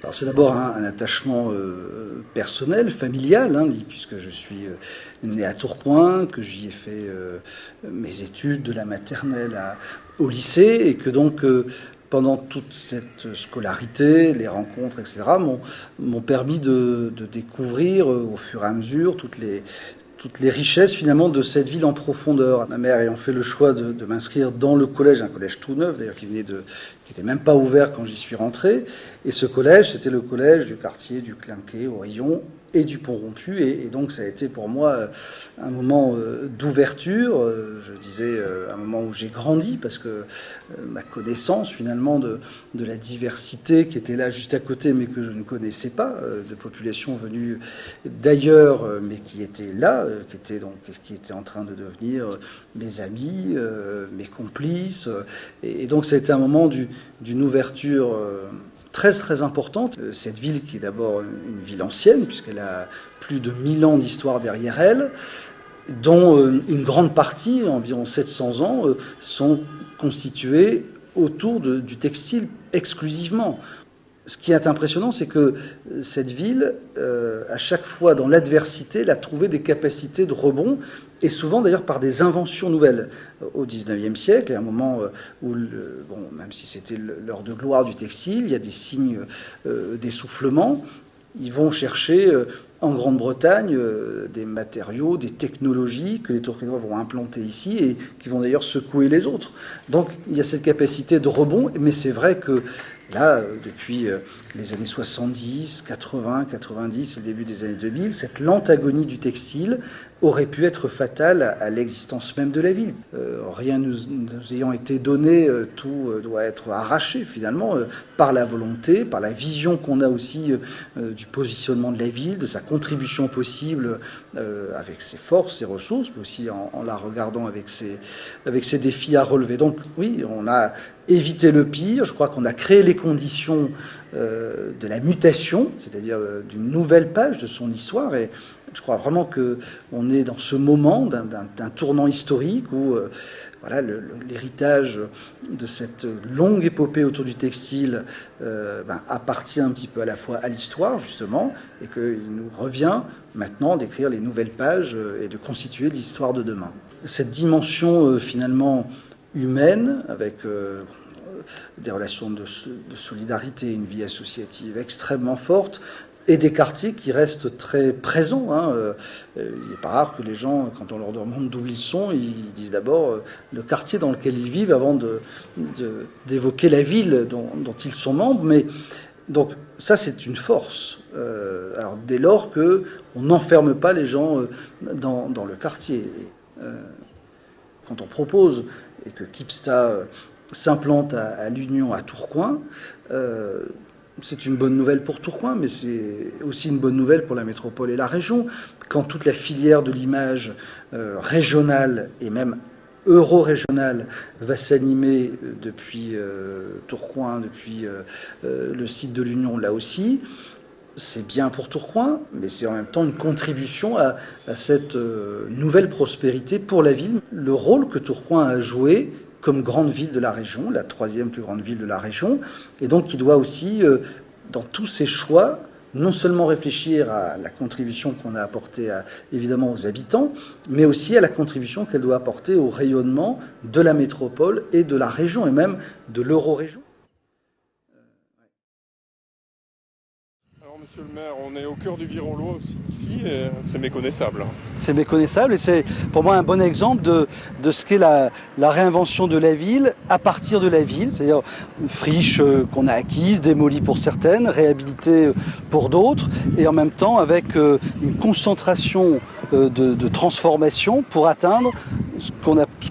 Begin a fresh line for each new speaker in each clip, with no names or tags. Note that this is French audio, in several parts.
Alors c'est d'abord un attachement personnel, familial, hein, puisque je suis né à Tourcoing, que j'y ai fait mes études de la maternelle au lycée, et que donc pendant toute cette scolarité, les rencontres, etc., m'ont permis de découvrir au fur et à mesure toutes les richesses finalement de cette ville en profondeur. Ma mère ayant fait le choix de m'inscrire dans le collège, un collège tout neuf d'ailleurs qui n'était même pas ouvert quand j'y suis rentré. Et ce collège, c'était le collège du quartier du Clinquet, au Rayon et du Pont-Rompu. Et donc ça a été pour moi un moment d'ouverture, je disais un moment où j'ai grandi, parce que ma connaissance finalement de la diversité qui était là juste à côté, mais que je ne connaissais pas, de populations venues d'ailleurs, mais qui étaient là, qui étaient en train de devenir mes amis, mes complices. Et donc ça a été un moment d'une ouverture très très importante. Cette ville qui est d'abord une ville ancienne, puisqu'elle a plus de 1000 ans d'histoire derrière elle, dont une grande partie, environ 700 ans, sont constituées autour du textile exclusivement. Ce qui est impressionnant, c'est que cette ville, à chaque fois dans l'adversité, elle a trouvé des capacités de rebond, et souvent d'ailleurs par des inventions nouvelles. Au XIXe siècle, à un moment où, même si c'était l'heure de gloire du textile, il y a des signes d'essoufflement. Ils vont chercher en Grande-Bretagne des matériaux, des technologies que les Tourcoingnois vont implanter ici et qui vont d'ailleurs secouer les autres. Donc il y a cette capacité de rebond, mais c'est vrai que là, depuis les années 70, 80, 90 et le début des années 2000, cette lente agonie du textile aurait pu être fatale à l'existence même de la ville. Rien nous ayant été donné, tout doit être arraché finalement par la volonté, par la vision qu'on a aussi du positionnement de la ville, de sa contribution possible avec ses forces, ses ressources, mais aussi en la regardant avec ses défis à relever. Donc oui, on a évité le pire, je crois qu'on a créé les conditions de la mutation, c'est-à-dire d'une nouvelle page de son histoire, et je crois vraiment qu'on est dans ce moment d'un tournant historique où voilà, l'héritage de cette longue épopée autour du textile appartient un petit peu à la fois à l'histoire, justement, et qu'il nous revient maintenant d'écrire les nouvelles pages et de constituer l'histoire de demain. Cette dimension finalement humaine, avec des relations de solidarité, une vie associative extrêmement forte, et des quartiers qui restent très présents. Il n'est pas rare que les gens, quand on leur demande d'où ils sont, ils disent d'abord le quartier dans lequel ils vivent avant d'évoquer la ville dont ils sont membres. Mais donc ça, c'est une force. Alors dès lors qu'on n'enferme pas les gens dans le quartier. Quand on propose et que Kipsta s'implante à l'Union à Tourcoing, c'est une bonne nouvelle pour Tourcoing, mais c'est aussi une bonne nouvelle pour la métropole et la région. Quand toute la filière de l'image régionale et même euro-régionale va s'animer depuis Tourcoing, depuis le site de l'Union là aussi, c'est bien pour Tourcoing, mais c'est en même temps une contribution à cette nouvelle prospérité pour la ville. Le rôle que Tourcoing a joué comme grande ville de la région, la 3e plus grande ville de la région, et donc qui doit aussi, dans tous ses choix, non seulement réfléchir à la contribution qu'on a apportée évidemment aux habitants, mais aussi à la contribution qu'elle doit apporter au rayonnement de la métropole et de la région, et même de l'euro-région.
Monsieur le maire, on est au cœur du Viron-Lois ici, et c'est méconnaissable.
C'est méconnaissable et c'est pour moi un bon exemple de ce qu'est la réinvention de la ville à partir de la ville, c'est-à-dire une friche qu'on a acquise, démolie pour certaines, réhabilitée pour d'autres, et en même temps avec une concentration de transformation pour atteindre ce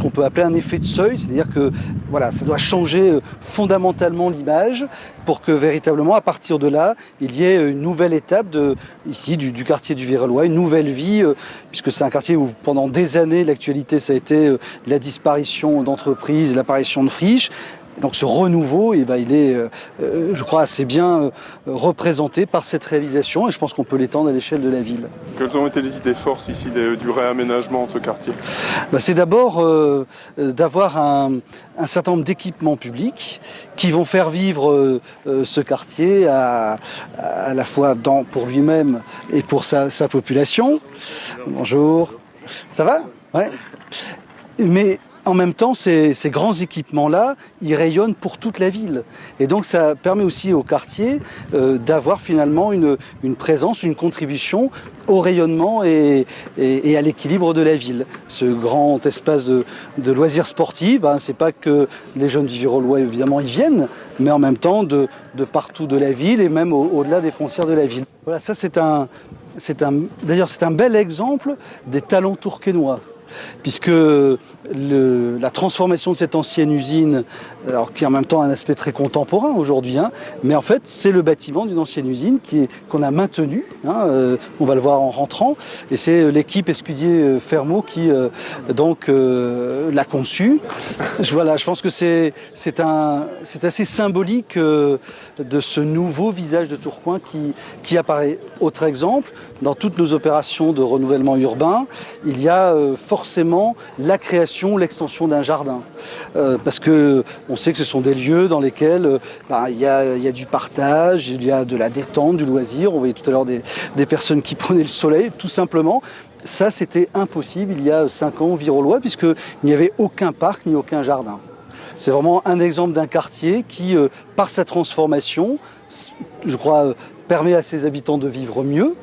qu'on peut appeler un effet de seuil, c'est-à-dire que voilà, ça doit changer fondamentalement l'image pour que véritablement, à partir de là, il y ait une nouvelle étape ici du quartier du Viron-Lois, une nouvelle vie, puisque c'est un quartier où pendant des années, l'actualité, ça a été la disparition d'entreprises, l'apparition de friches. Donc ce renouveau, il est, je crois, assez bien représenté par cette réalisation et je pense qu'on peut l'étendre à l'échelle de la ville.
Quelles ont été les idées forces ici du réaménagement de ce quartier?
C'est d'abord d'avoir un certain nombre d'équipements publics qui vont faire vivre ce quartier à la fois pour lui-même et pour sa population. Bonjour. Ça va? Ouais. Mais en même temps, ces grands équipements-là, ils rayonnent pour toute la ville. Et donc ça permet aussi au quartier d'avoir finalement une présence, une contribution au rayonnement et à l'équilibre de la ville. Ce grand espace de loisirs sportifs, c'est pas que les jeunes du Virolois, évidemment, y viennent, mais en même temps de partout de la ville et même au-delà des frontières de la ville. Voilà, ça d'ailleurs c'est un bel exemple des talents tourquenois. Puisque la transformation de cette ancienne usine, alors qui est en même temps un aspect très contemporain aujourd'hui, mais en fait c'est le bâtiment d'une ancienne usine qu'on a maintenu, on va le voir en rentrant, et c'est l'équipe Escudier-Fermaux qui l'a conçu. Je pense que c'est assez symbolique de ce nouveau visage de Tourcoing qui apparaît. Autre exemple, dans toutes nos opérations de renouvellement urbain, il y a forcément la création, l'extension d'un jardin. Parce que on sait que ce sont des lieux dans lesquels il y a du partage, il y a de la détente, du loisir. On voyait tout à l'heure des personnes qui prenaient le soleil, tout simplement. Ça, c'était impossible il y a 5 ans au Virolois, puisqu'il n'y avait aucun parc ni aucun jardin. C'est vraiment un exemple d'un quartier qui, par sa transformation, je crois, permet à ses habitants de vivre mieux,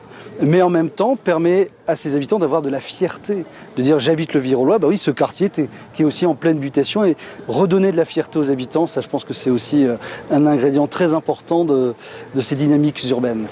mais en même temps permet à ses habitants d'avoir de la fierté, de dire j'habite le Virolois, oui, ce quartier qui est aussi en pleine mutation, et redonner de la fierté aux habitants, ça je pense que c'est aussi un ingrédient très important de ces dynamiques urbaines.